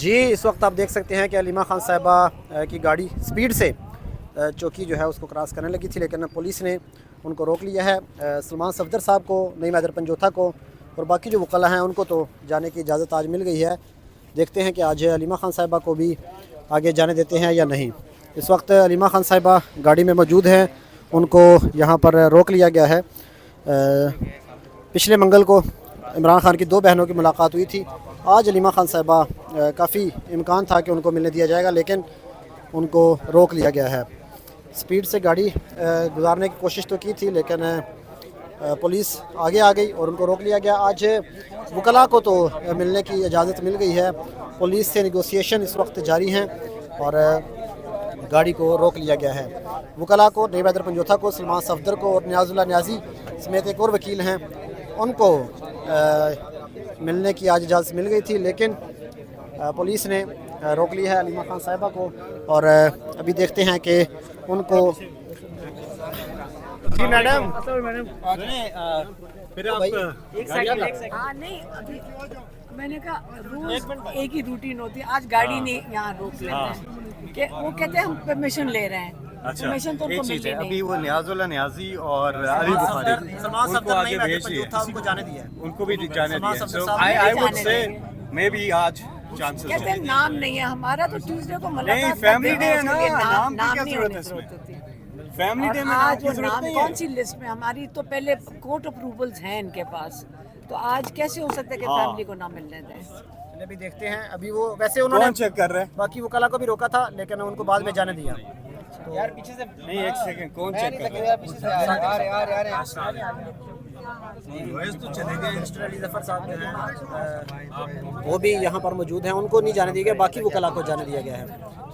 जी, इस वक्त आप देख सकते हैं कि अलीमा खान साहिबा की गाड़ी स्पीड से चौकी जो है उसको क्रॉस करने लगी थी, लेकिन पुलिस ने उनको रोक लिया है। सलमान सफदर साहब को, नईम हैदर पंजोथा को और बाकी जो वकला हैं उनको तो जाने की इजाज़त आज मिल गई है। देखते हैं कि आज अलीमा खान साहिबा को भी आगे जाने देते हैं या नहीं। इस वक्त अलीमा खान साहिबा गाड़ी में मौजूद हैं, उनको यहाँ पर रोक लिया गया है। पिछले मंगल को इमरान खान की 2 बहनों की मुलाकात हुई थी। आज अलीमा खान साहिबा काफ़ी इम्कान था कि उनको मिलने दिया जाएगा, लेकिन उनको रोक लिया गया है। स्पीड से गाड़ी गुजारने की कोशिश तो की थी, लेकिन पुलिस आगे आ गई और उनको रोक लिया गया। आज वकला को तो मिलने की इजाज़त मिल गई है। पुलिस से निगोसिएशन इस वक्त जारी हैं और गाड़ी को रोक लिया गया है। वकला को, नईम हैदर पंजोथा को, सलमान सफदर को और नियाज़ुल्लाह न्याज़ी समेत एक और वकील हैं, उनको मिलने की आज इजाज़त मिल गई थी, लेकिन पुलिस ने रोक लिया है अलीमा खान साहिबा को। और अभी देखते हैं कि उनको जी मैडम फिर आप एक सेकंड। हाँ नहीं, अभी मैंने कहा रोज एक ही रूटीन होती है, आज गाड़ी नहीं यहाँ रोक लेते हैं कि वो कहते हैं हम परमिशन ले रहे हैं। अच्छा, परमिशन तो उनको मिली नहीं। अभी वो नियाज़ुल्लाह न्याज़ी और अली बुखारी उनको आगे भेज दिए, उनको जाने दिया, उनको भी जाने दिया। सफदर सो साहब आई ने वुड जाने से दिए। मे बी आज चांसेस कहते हैं नाम नहीं है हमारा, तो ट्यूसडे को मुलाकात नहीं, करते फैमिली हैं, डे है ना, उसके लिए नाम की क्या नहीं जरूरत होने है इसमें? जरूरत होती है। फैमिली डे और में नाम आज की वो जरूरत नाम नहीं कौन है। सी लिस्ट में, हमारी तो पहले कोर्ट अप्रूवल्स हैं इनके पास, तो आज कैसे हो सकता है कि हाँ। फैमिली को ना मिलने दें। अभी देखते हैं। अभी वो वैसे उन्होंने कौन चेक कर रहे हैं? बाकी वकला को भी रोका था, लेकिन उनको बाद में जाने दिया। यार पीछे से नहीं, एक सेकंड, कौन चेक कर रहा है? यार पीछे से यार तो चले गए। मिस्टर अली जफर साहब जो हैं वो भी यहाँ पर मौजूद हैं, उनको नहीं जाने दिया गया, बाकी वकला को जाने दिया गया है।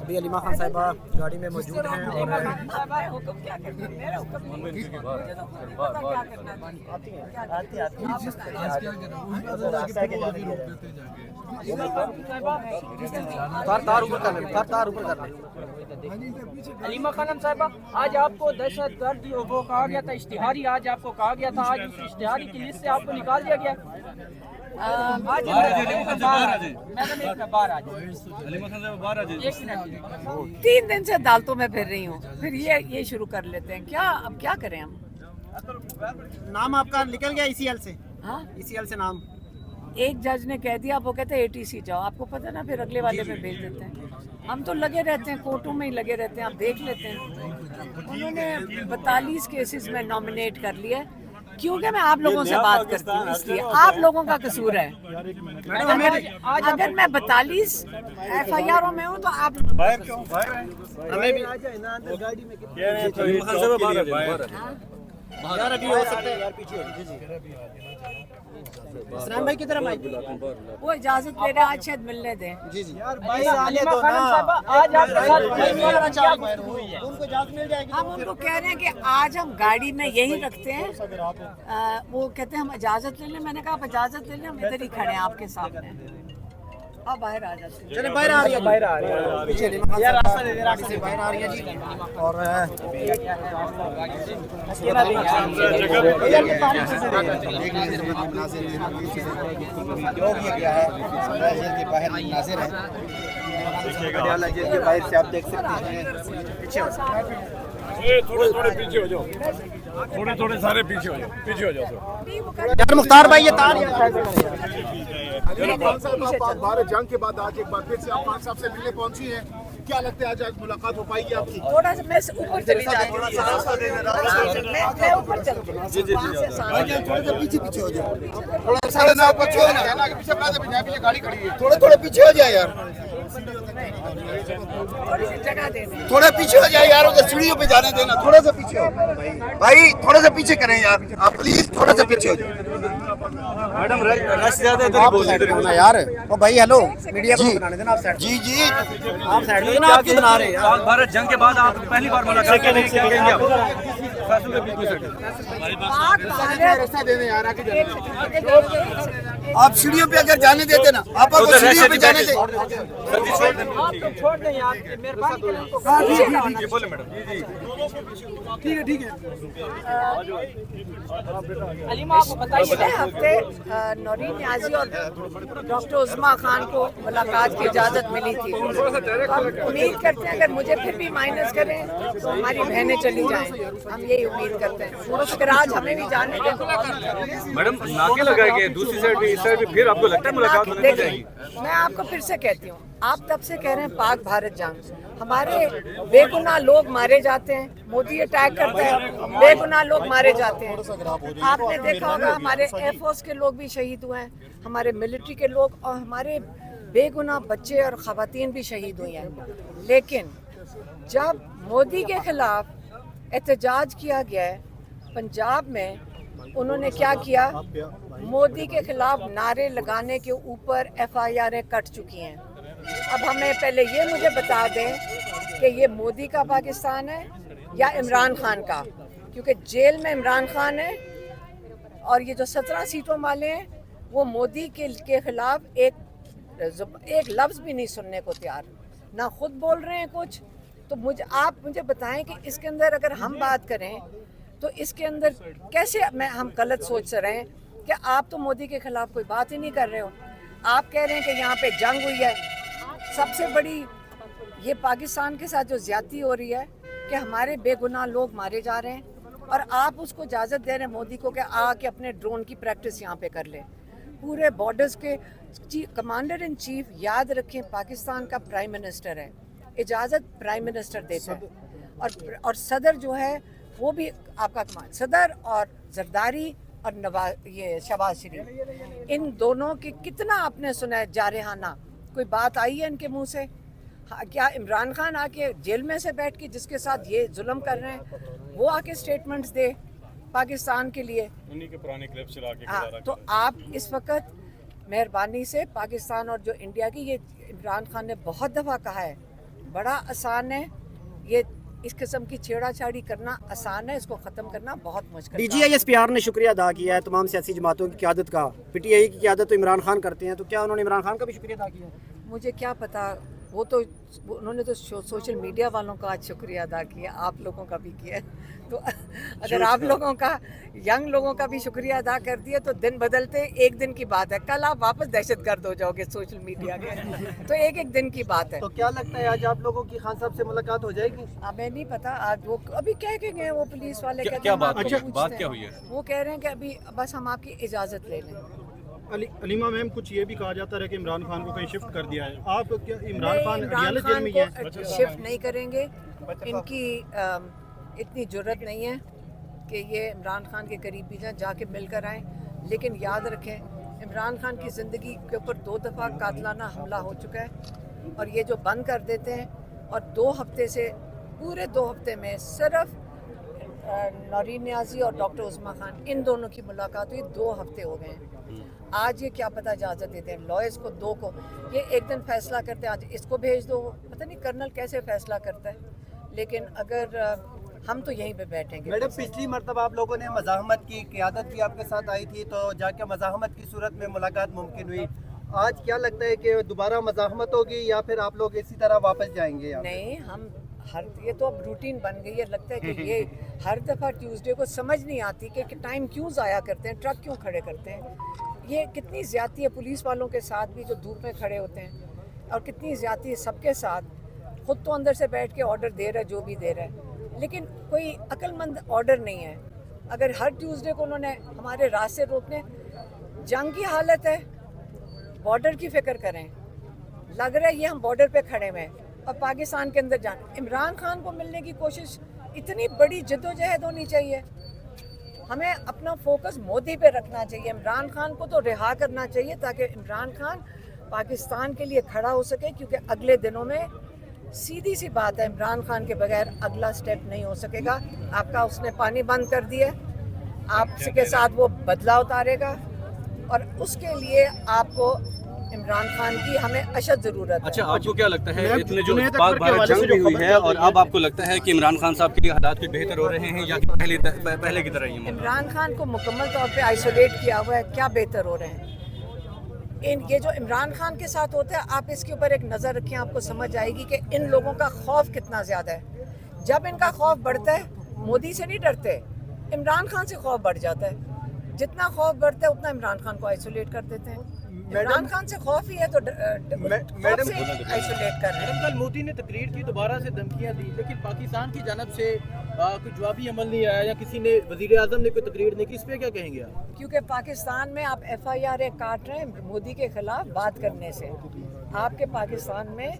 अभी अलीमा खान साहिबा गाड़ी में मौजूद हैं और तार ऊपर कर ले, तार ऊपर कर ले। अलीमा खानम साहिबा, आज आपको दहशतगर्द वो कहा गया था, इश्तिहारी आज आपको कहा गया था, आज उस इश्तिहारी की लिस्ट से आपको निकाल दिया गया। आज एक मिनट, 3 दिन से अदालतों में फिर रही हूँ, फिर ये शुरू कर लेते हैं क्या? अब क्या करें हम? नाम आपका निकल गया ECL से? हाँ, ECL से नाम एक जज ने कह दिया, वो कहते हैं ATC जाओ, आपको पता ना, फिर अगले वाले में भेज देते हैं। हम तो लगे रहते हैं, कोर्टों में ही लगे रहते हैं, आप देख लेते हैं। उन्होंने 42 केसेस में नॉमिनेट कर लिया, क्योंकि मैं आप लोगों से बात करती हूँ, इसलिए आप लोगों का कसूर है। अगर मैं 42 FIR में हूँ तो आप बाहर क्यों? बाहर हमें भी यार अभी हो सकता है यार, पीछे इस्लाम भाई की तरफ माइक वो इजाजत दे रहे हैं, आज शायद मिलने दें। जी जी यार अलीमा खानम साहिबा, आज आपके साथ उनको इजाजत मिल जाएगी। हम उनको कह रहे हैं कि आज हम गाड़ी में यही रखते हैं। वो कहते हैं हम इजाजत ले लें, मैंने कहा आप इजाजत ले लें, हम इधर ही खड़े हैं आपके सामने। आप बाहर आ जाते हैं। चले बाहर आ रही है, बाहर आ रही है, पीछे यार रास्ता दे दे, रास्ते से बाहर आ रही है जी। और जेल के बाहर से आप देख सकते हैं। थोड़े पीछे हो जाओ, थोड़े सारे पीछे हो जाओ, पीछे हो जाओ। यार मुख्तार भाई ये तार भारत जंग के बाद आज एक बार फिर से आप खान साहब से मिलने पहुंची हैं, क्या लगता है आज मुलाकात हो पाएगी आपकी? थोड़ा सा मैं ऊपर चली जाती हूँ, मैं ऊपर चलती हूँ, वहाँ से सामने। थोड़ा सा पीछे हो जाए, थोड़ा ना पीछे हो ना, पीछे गाड़ी खड़ी है, थोड़े पीछे हो जाए यार, थोड़ी सी जगह देना। थोड़ा पीछे हो जाए यार, उधर सीढ़ियों पे जाने देना, थोड़ा सा पीछे हो भाई, थोड़ा सा पीछे करें यार, आप प्लीज थोड़ा सा पीछे हो जाए। मैडम रश ज्यादा इधर बोल रहे होना यार। ओ भाई हेलो, मीडिया को बनाने देना आप साइड। जी जी आप साइड में ना, आप क्यों बना रहे हैं यार? पाक भारत जंग के बाद आप पहली बार मुलाकात कर रहे हैं, क्या कहेंगे आप? बात रास्ता देने यार, आगे एक सेकंड। आप सीढ़ियों पे अगर जाने देते ना, आप आपको सीढ़ियों पे जाने दे। आप तो छोड़ दें यार, मेहरबानी करें उनको। ठीक है। अलीमा आपको बताइए। पिछले हफ्ते नौरीन न्याजी और डॉक्टर उस्मा खान को मुलाकात की इजाज़त मिली थी। तो हम उम्मीद करते हैं अगर मुझे फिर भी माइनस करें तो हमारी बहनें चली जाएं। हम यही उम्मीद करते हैं। अगर आज हमें भी जाने दें। मैडम नाके लगाए गए दूसरी साइड भी, इस साइड भी, फिर आपको लगता है मुलाकात होने देखिए, जाएगी? मैं आपको फिर से कहती हूँ, आप तब से कह रहे हैं पाक भारत जंग, हमारे बेगुनाह लोग मारे जाते हैं, मोदी अटैक करता है, बेगुनाह लोग मारे जाते हैं। आपने देखा होगा हमारे एयरफोर्स के लोग भी शहीद हुए हैं, हमारे मिलिट्री के लोग, और हमारे बेगुनाह बच्चे और ख़वातीन भी शहीद हुई हैं। लेकिन जब मोदी के खिलाफ एहतजाज किया गया है पंजाब में, उन्होंने क्या किया, मोदी के खिलाफ नारे लगाने के ऊपर FIR कट चुकी हैं। अब हमें पहले ये मुझे बता दें कि ये मोदी का पाकिस्तान है या इमरान खान का, क्योंकि जेल में इमरान खान है और ये जो 17 सीटों वाले हैं वो मोदी के खिलाफ एक लफ्ज़ भी नहीं सुनने को तैयार, ना खुद बोल रहे हैं कुछ। तो आप मुझे बताएं कि इसके अंदर अगर हम बात करें तो इसके अंदर कैसे हम गलत सोच रहे हैं कि आप तो मोदी के खिलाफ कोई बात ही नहीं कर रहे हो। आप कह रहे हैं कि यहाँ पे जंग हुई है। सबसे बड़ी ये पाकिस्तान के साथ जो ज्यादती हो रही है कि हमारे बेगुनाह लोग मारे जा रहे हैं और आप उसको इजाज़त दे रहे हैं मोदी को कि आके अपने ड्रोन की प्रैक्टिस यहाँ पे कर ले। पूरे बॉर्डर्स के कमांडर इन चीफ, याद रखें, पाकिस्तान का प्राइम मिनिस्टर है, इजाज़त प्राइम मिनिस्टर देता है, और सदर जो है वो भी आपका कमांड, सदर और जरदारी और ये शहबाज शरीफ, इन दोनों की कितना आपने सुना है जारहाना, कोई बात आई है इनके मुंह से? क्या इमरान खान आके जेल में से बैठ के जिसके साथ ये जुल्म कर रहे हैं वो आके स्टेटमेंट्स दे पाकिस्तान के लिए? उन्हीं के पुराने क्लिप चला के तो आप इस वक्त मेहरबानी से पाकिस्तान और जो इंडिया की, ये इमरान खान ने बहुत दफ़ा कहा है, बड़ा आसान है ये, इस किस्म की छेड़ाछाड़ी करना आसान है, इसको ख़त्म करना बहुत मुश्किल। DGI SPR ने शुक्रिया अदा किया है तमाम सियासी जमातों की क़यादत का। PTI की क़यादत तो इमरान खान करते हैं, तो क्या उन्होंने इमरान खान का भी शुक्रिया अदा किया? मुझे क्या पता, वो तो उन्होंने तो सोशल मीडिया वालों का आज शुक्रिया अदा किया, आप लोगों का भी किया। तो अगर आप लोगों का, यंग लोगों का भी शुक्रिया अदा कर दिया तो दिन बदलते एक दिन की बात है। कल आप वापस दहशतगर्द हो जाओगे सोशल मीडिया के, तो एक एक दिन की बात है। तो क्या लगता है आज आप लोगों की खान साहब से मुलाकात हो जाएगी? हमें नहीं पता, आज वो अभी कह के गए वो पुलिस वाले, कहते क्या हैं हम बात आपको क्या पूछते हैं। हुई है? वो कह रहे हैं कि अभी बस हम आपकी इजाज़त ले लें। अलीमा मैम, कुछ ये भी कहा जाता है कि इमरान खान को कहीं शिफ्ट कर दिया है, आप क्या इमरान खान इमरान रियाल जेल खान में को है? शिफ्ट नहीं करेंगे, इनकी इतनी जुर्रत नहीं है कि ये इमरान खान के करीब भी जाके मिलकर आएँ। लेकिन याद रखें, इमरान खान की ज़िंदगी के ऊपर 2 दफ़ा कातलाना हमला हो चुका है, और ये जो बंद कर देते हैं, और 2 हफ्ते से, पूरे 2 हफ्ते में सिर्फ नौरीन न्याजी और डॉक्टर उस्मा खान, इन दोनों की मुलाकात हुई, 2 हफ्ते हो गए हैं। आज ये क्या पता इजाज़त देते हैं लॉयर्स को, 2 को, ये एक दिन फैसला करते हैं आज इसको भेज दो, पता नहीं कर्नल कैसे फैसला करता है। लेकिन अगर हम तो यहीं पे बैठेंगे। मैडम, पिछली मरतबा आप लोगों ने मज़ाहमत की, क़यादत भी आपके साथ आई थी, तो जाके मज़ाहमत की सूरत में मुलाकात मुमकिन हुई। आज क्या लगता है कि दोबारा मज़ाहमत होगी या फिर आप लोग इसी तरह वापस जाएंगे? नहीं, हम ये तो अब रूटीन बन गई है। लगता है कि ये हर दफ़ा ट्यूसडे को समझ नहीं आती कि टाइम क्यों ज़ाया करते हैं, ट्रक क्यों खड़े करते हैं। ये कितनी ज़्यादती है पुलिस वालों के साथ भी जो धूप में खड़े होते हैं, और कितनी ज़्यादती है सबके साथ। खुद तो अंदर से बैठ के ऑर्डर दे रहा है जो भी दे रहा है, लेकिन कोई अक्लमंद ऑर्डर नहीं है। अगर हर ट्यूसडे को उन्होंने हमारे रास्ते रोकने, जंग की हालत है, बॉर्डर की फ़िक्र करें। लग रहा है ये हम बॉर्डर पे खड़े हुए हैं और पाकिस्तान के अंदर जान, इमरान खान को मिलने की कोशिश, इतनी बड़ी जद्दोजहद होनी चाहिए। हमें अपना फोकस मोदी पे रखना चाहिए, इमरान खान को तो रिहा करना चाहिए ताकि इमरान खान पाकिस्तान के लिए खड़ा हो सके, क्योंकि अगले दिनों में सीधी सी बात है, इमरान खान के बगैर अगला स्टेप नहीं हो सकेगा। आपका उसने पानी बंद कर दिया, आपके साथ वो बदला उतारेगा, और उसके लिए आपको इमरान खान की हमें अशद ज़रूरत है। अच्छा, आपको क्या लगता है, इतने जो पाक भारत जंग भी हुई है और अब आपको लगता है कि इमरान खान साहब के हालात कुछ बेहतर हो रहे हैं या पहले की तरह ही? इमरान खान को मुकम्मल तौर पे आइसोलेट किया हुआ है, क्या बेहतर हो रहे हैं? ये जो इमरान खान के साथ होता है, आप इसके ऊपर एक नज़र रखें, आपको समझ आएगी कि इन लोगों का खौफ कितना ज़्यादा है। जब इनका खौफ बढ़ता है, मोदी से नहीं डरते, इमरान खान से खौफ बढ़ जाता है। जितना खौफ बढ़ता है उतना इमरान खान को आइसोलेट कर देते हैं। इमरान खान से खौफ ही है तो मैडम से आइसोलेट कर रहे हैं। कल मोदी ने तकरीर की, दोबारा से धमकियां दी, लेकिन पाकिस्तान की जानब से कोई जवाबी अमल नहीं आया, या किसी ने, वजीर आजम ने कोई तकरीर नहीं की। इस पे क्या कहेंगे आप? क्योंकि पाकिस्तान में आप FIR काट रहे हैं मोदी के खिलाफ बात करने से। आपके पाकिस्तान में,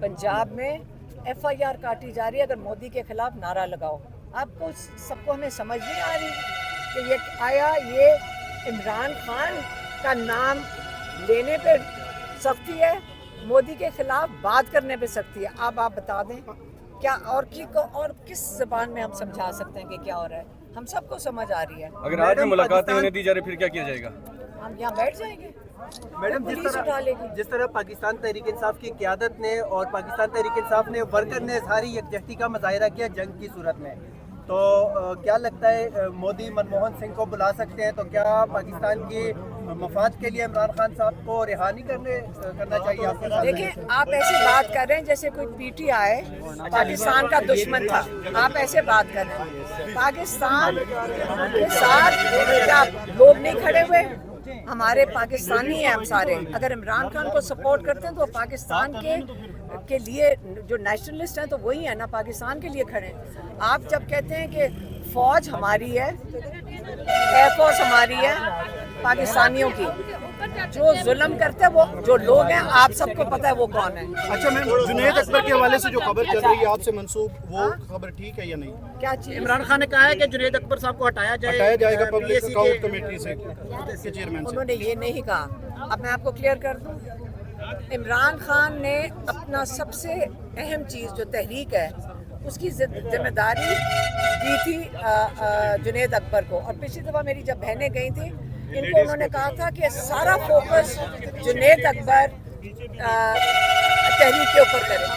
पंजाब में FIR काटी जा रही है अगर मोदी के खिलाफ नारा लगाओ। आपको सबको हमें समझ नहीं आ रही कि ये आया, ये इमरान खान का नाम लेने पे सख्ती है, मोदी के खिलाफ बात करने पे सख्ती है। अब आप बता दें क्या और किस ज़बान में हम समझा सकते हैं कि क्या हो रहा है? हम सबको समझ आ रही है। अगर आज में मुलाकात नहीं होने दी जा रही, फिर क्या किया जाएगा? हम यहाँ बैठ जाएंगे। मैडम, जिस तरह पाकिस्तान तहरीक इंसाफ की क़यादत ने और पाकिस्तान तहरीक इंसाफ ने वर्कर ने सारी यकजहती का मुजाहिरा किया जंग की सूरत में, तो क्या लगता है मोदी मनमोहन सिंह को बुला सकते हैं? तो क्या पाकिस्तान के मफाद के लिए इमरान खान साहब को रिहा नहीं करना चाहिए? आपके साथ देखिए, आप ऐसे बात कर रहे हैं जैसे कोई PTI पाकिस्तान का दुश्मन था। आप ऐसे बात कर रहे हैं। पाकिस्तान के साथ क्या लोग नहीं खड़े हुए? हमारे पाकिस्तानी हैं हम सारे। अगर इमरान खान को सपोर्ट करते हैं तो पाकिस्तान के लिए जो नेशनलिस्ट हैं तो वही है ना, पाकिस्तान के लिए खड़े हैं। आप जब कहते हैं कि फ़ौज हमारी है, एयरफोर्स हमारी है, पाकिस्तानियों की, जो जुल्म करते हैं वो जो लोग हैं, आप सबको पता है वो कौन है। अच्छा मैम, जुनैद अकबर के हवाले से जो खबर चल रही है आपसे मंसूब, वो खबर ठीक है या नहीं? क्या चीज़? इमरान खान ने कहा है कि जुनैद अकबर साहब को हटाया जाएगा पब्लिक अकाउंट कमेटी से के चेयरमैन से। उन्होंने ये नहीं कहा। अब मैं आपको क्लियर कर दूं, इमरान खान ने अपना सबसे अहम चीज़ जो तहरीक है उसकी जिम्मेदारी दी थी जुनैद अकबर को। और पिछली दफ़ा मेरी जब बहनें गई थी, इनको उन्होंने कहा था कि सारा फोकस जुनैद अकबर तहरीक के ऊपर करें।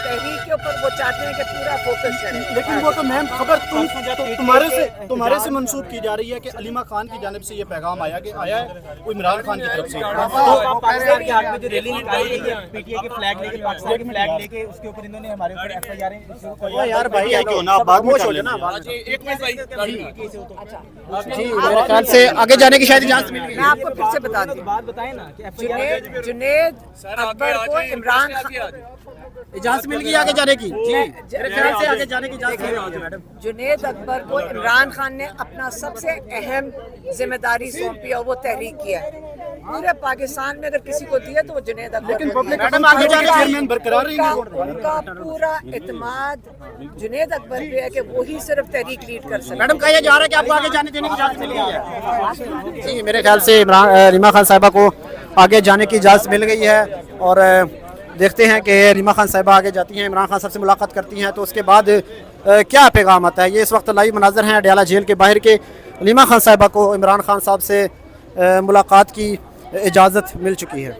तहरीक के ऊपर वो चाहते हैं कि पूरा फोकस करें। लेकिन वो तो मैम खबर तुम्हारे से मंसूब की जा रही है कि अलीमा खान की जानिब से ये पैगाम आया है वो इमरान खान की तरफ से। पाकिस्तान के हाथ में जो रैली निकाली गई है, PTI के फ्लैग लेके, पाकिस्तान के फ्लैग लेके, उसके ऊपर इन्होंने हमारे ऊपर FIR यार भाई है क्यों ना, बाद में चले ना। जी, मेरे ख्याल से आगे जाने की शायद इजाजत मिल गई। मैं आपको फिर से बता दूं, बात बताएं ना कि जुनैद अकबर को इमरान खान इजाजत मिल गई आगे जाने की। जी, मेरे ख्याल से आगे जाने की इजाजत मिल गई मैडम। जुनैद अकबर को इमरान खान ने अपना सबसे अहम जिम्मेदारी सौंपी और वो तहरीक किया है। पूरे पाकिस्तान में अगर किसी को दिया तो वो जुनैद अकबर। लेकिन पब्लिक मैडम आगे जाके चेयरमैन बरकरार रहेंगे। उनका पूरा इत्मीनान जुनैद अकबर पे है कि वो ही सिर्फ तहरीक लीड कर सकते। मैडम, कहा जा रहा है कि आपको आगे जाने देने की इजाजत मिल गई है। जी, मेरे ख्याल से रीमा खान साहिबा को आगे जाने की इजाज़त मिल गई है। और देखते हैं कि रीमा खान साहिबा आगे जाती हैं, इमरान खान साहब से मुलाकात करती हैं, तो उसके बाद क्या पैगाम आता है। ये इस वक्त लाइव मनाजर हैं अडयाला जेल के बाहर के। रीमा खान साहिबा को इमरान खान साहब से मुलाकात की इजाज़त मिल चुकी है।